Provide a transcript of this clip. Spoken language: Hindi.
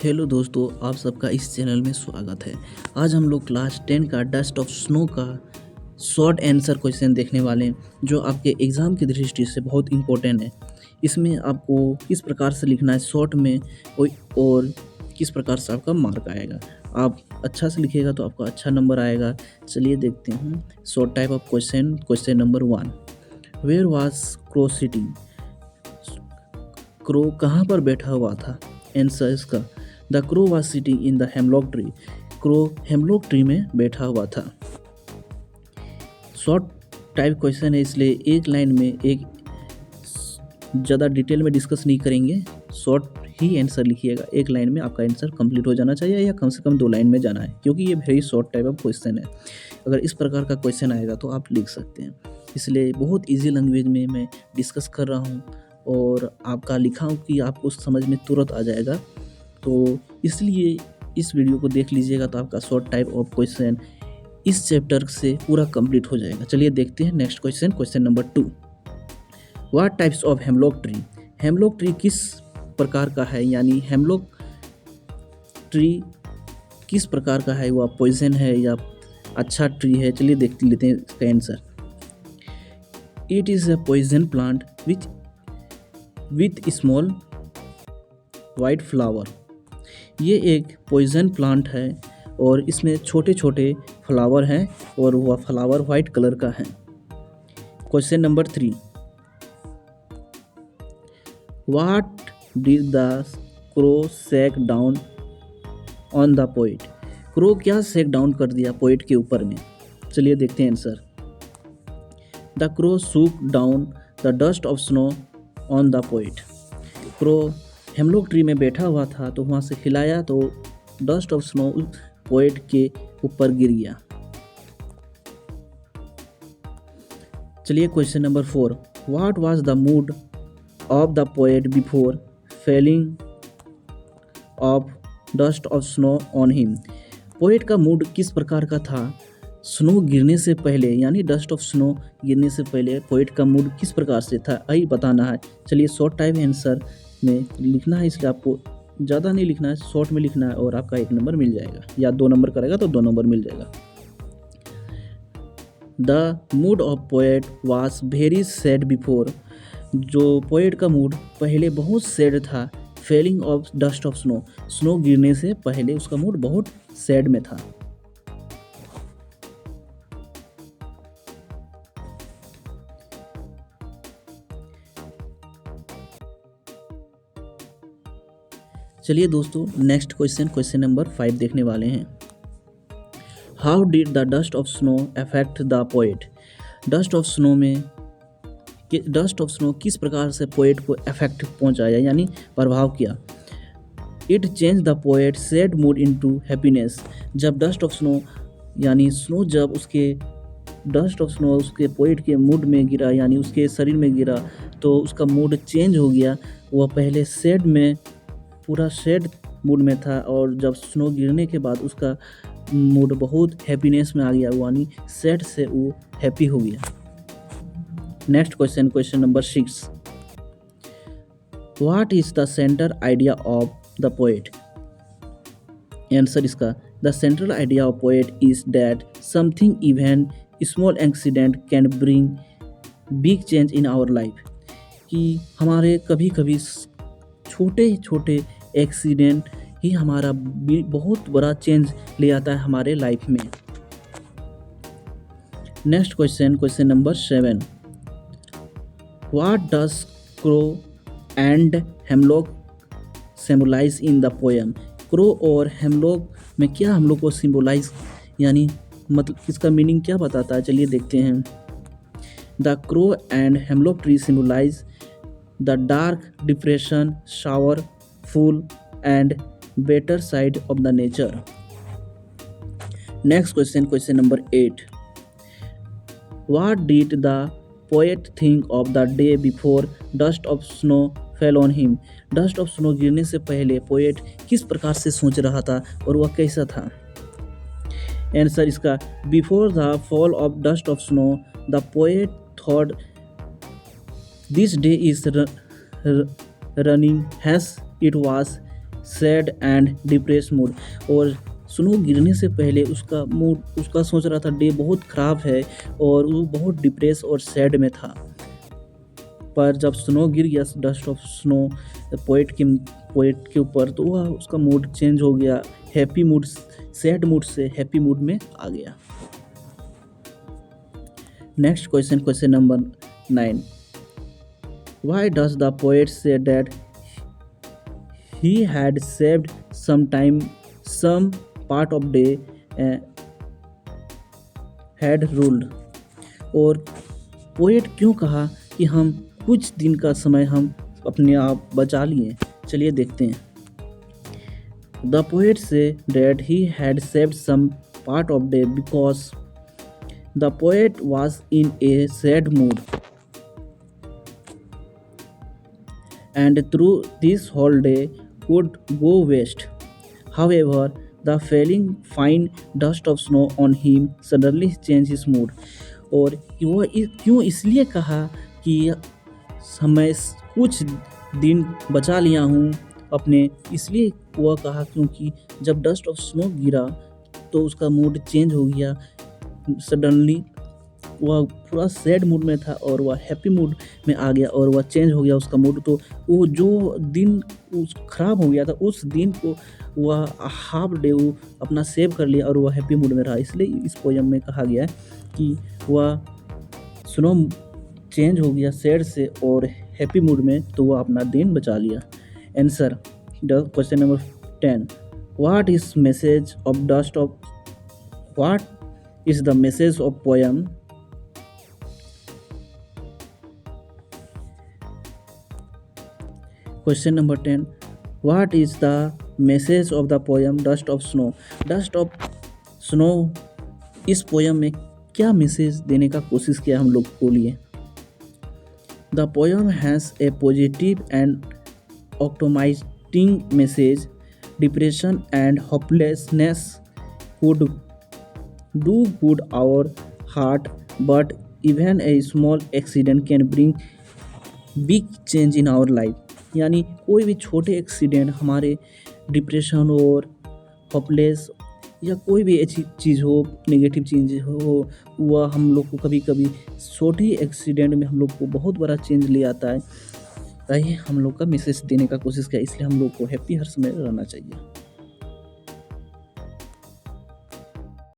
हेलो दोस्तों, आप सबका इस चैनल में स्वागत है। आज हम लोग क्लास 10 का डस्ट ऑफ स्नो का शॉर्ट आंसर क्वेश्चन देखने वाले हैं, जो आपके एग्ज़ाम की दृष्टि से बहुत इम्पोर्टेंट है। इसमें आपको किस प्रकार से लिखना है शॉर्ट में और किस प्रकार से आपका मार्क आएगा। आप अच्छा से लिखिएगा तो आपका अच्छा नंबर आएगा। चलिए देखते हैं short type of question number 1। Where was crow sitting? Crow कहाँ पर बैठा हुआ था? आंसर इसका the crow was sitting in the hemlock tree. Crow hemlock tree में बैठा हुआ था। शॉर्ट टाइप क्वेश्चन है, इसलिए एक लाइन में एक ज़्यादा डिटेल में डिस्कस नहीं करेंगे। शॉर्ट ही आंसर लिखिएगा। एक लाइन में आपका आंसर कंप्लीट हो जाना चाहिए या कम से कम 2 लाइन में जाना है, क्योंकि ये very short type of question है। अगर इस प्रकार का क्वेश्चन आएगा तो आप लिख सकते हैं। इसलिए बहुत ईजी लैंग्वेज में मैं डिस्कस कर रहा हूँ और आपका लिखा हूँ कि आपको समझ में तुरंत आ जाएगा। तो इसलिए इस वीडियो को देख लीजिएगा तो आपका शॉर्ट टाइप ऑफ क्वेश्चन इस चैप्टर से पूरा कंप्लीट हो जाएगा। चलिए देखते हैं next question number 2। What types of hemlock tree? Hemlock tree किस प्रकार का है, यानी हेमलॉक ट्री किस प्रकार का है? वह पॉइजन है या अच्छा ट्री है? चलिए देख लेते हैं इसका answer. It is a poison plant with small white flower. ये एक पॉइजन प्लांट है और इसमें छोटे छोटे फ्लावर हैं और वह फ्लावर वाइट कलर का है। Question number 3। What did the crow shake down on the poet? Crow क्या सेक डाउन कर दिया पोएट के ऊपर में? चलिए देखते हैं answer. The crow shook down the dust of snow on the poet. Crow hemlock tree में बैठा हुआ था तो वहाँ से हिलाया तो डस्ट ऑफ स्नो पोएट के ऊपर गिर गया। चलिए question number 4। What was the mood of the poet before falling of dust of snow on him? Poet का मूड किस प्रकार का था स्नो गिरने से पहले, यानी डस्ट ऑफ स्नो गिरने से पहले पोएट का मूड किस प्रकार से था, यही बताना है। चलिए शॉर्ट टाइप आंसर में लिखना है, इसलिए आपको ज़्यादा नहीं लिखना है, शॉर्ट में लिखना है और आपका 1 नंबर मिल जाएगा, या 2 नंबर करेगा तो 2 नंबर मिल जाएगा। The mood of poet was very sad before. जो पोएट का मूड पहले बहुत सैड था। Falling of dust of snow, snow गिरने से पहले उसका मूड बहुत सैड में था। चलिए दोस्तों नेक्स्ट क्वेश्चन नंबर 5 देखने वाले हैं। How did the dust of snow affect the poet? Dust of snow किस प्रकार से पोएट को अफेक्ट पहुंचाया, यानी प्रभाव किया? It change the poet sad mood into happiness. जब डस्ट ऑफ स्नो यानी स्नो जब डस्ट ऑफ स्नो उसके पोएट के मूड में गिरा, यानी उसके शरीर में गिरा, तो उसका मूड चेंज हो गया। वह पहले सैड में पूरा सैड मूड में था और जब स्नो गिरने के बाद उसका मूड बहुत हैप्पीनेस में आ गया, यानी सैड से वो हैप्पी हो गया। Next question number 6। What is the central idea of the poet? Answer इसका the central idea of poet is that something even small accident can bring big change in our life. कि हमारे कभी कभी छोटे छोटे एक्सीडेंट ही हमारा बहुत बड़ा चेंज ले आता है हमारे लाइफ में। Next question number 7। What does crow and hemlock symbolise in the poem? Crow और हेमलॉक में क्या हम लोग को सिंबलाइज, यानी मतलब इसका मीनिंग क्या बताता है? चलिए देखते हैं। The crow and hemlock tree symbolise the dark depression, sorrowful and better side of the nature. Next question number 8। What did the poet think of the day before dust of snow fell on him? Dust of snow गिरने से पहले पोएट किस प्रकार से सोच रहा था और वह कैसा था? आंसर इसका before the fall of dust of snow the poet thought this day is running has it was sad and depress mood. और स्नो गिरने से पहले उसका सोच रहा था डे बहुत ख़राब है और वो बहुत डिप्रेस और सैड में था। पर जब स्नो गिर गया, डस्ट ऑफ स्नो पोएट के ऊपर, तो वह उसका मूड चेंज हो गया, हैप्पी मूड, सैड मूड से हैप्पी मूड में आ गया। Next question, question number 9। Why does the poet say that he had saved some part of day had ruled? और पोएट क्यों कहा कि हम कुछ दिन का समय हम अपने आप बचा लिए? चलिए देखते हैं। The poet said that he had saved some part of day because the poet was in a sad mood, and through this whole day would go waste. However, the falling fine dust of snow on him suddenly changed his mood. और वो क्यों इसलिए कहा कि मैं कुछ दिन बचा लिया हूँ अपने, इसलिए वह कहा क्योंकि जब डस्ट ऑफ स्नो गिरा तो उसका मूड चेंज हो गया। सडनली वह पूरा सैड मूड में था और वह हैप्पी मूड में आ गया और वह चेंज हो गया उसका मूड। तो वो जो दिन ख़राब हो गया था, उस दिन को वह हाफ डे वो अपना सेव कर लिया और वह हैप्पी मूड में रहा। इसलिए इस पोएम में कहा गया कि वह स्नो चेंज हो गया सैड से और हैप्पी मूड में, तो वह अपना दिन बचा लिया। Answer, question number 10। What is the message of poem? Question number 10। What is the message of the poem dust of snow? Dust of snow इस पोएम में क्या मैसेज देने का कोशिश किया हम लोग को लिए? The poem has a positive and optimistic message. Depression and hopelessness could do good our heart, but even a small accident can bring big change in our life. यानी कोई भी छोटे एक्सीडेंट हमारे डिप्रेशन और होपलेस या कोई भी ऐसी चीज़ हो, नेगेटिव चीज़ हो, वह हम लोग को कभी कभी छोटी एक्सीडेंट में हम लोग को बहुत बड़ा चेंज ले आता है। ताकि हम लोग का मैसेज देने का कोशिश किया, इसलिए हम लोग को हैप्पी हर समय रहना चाहिए।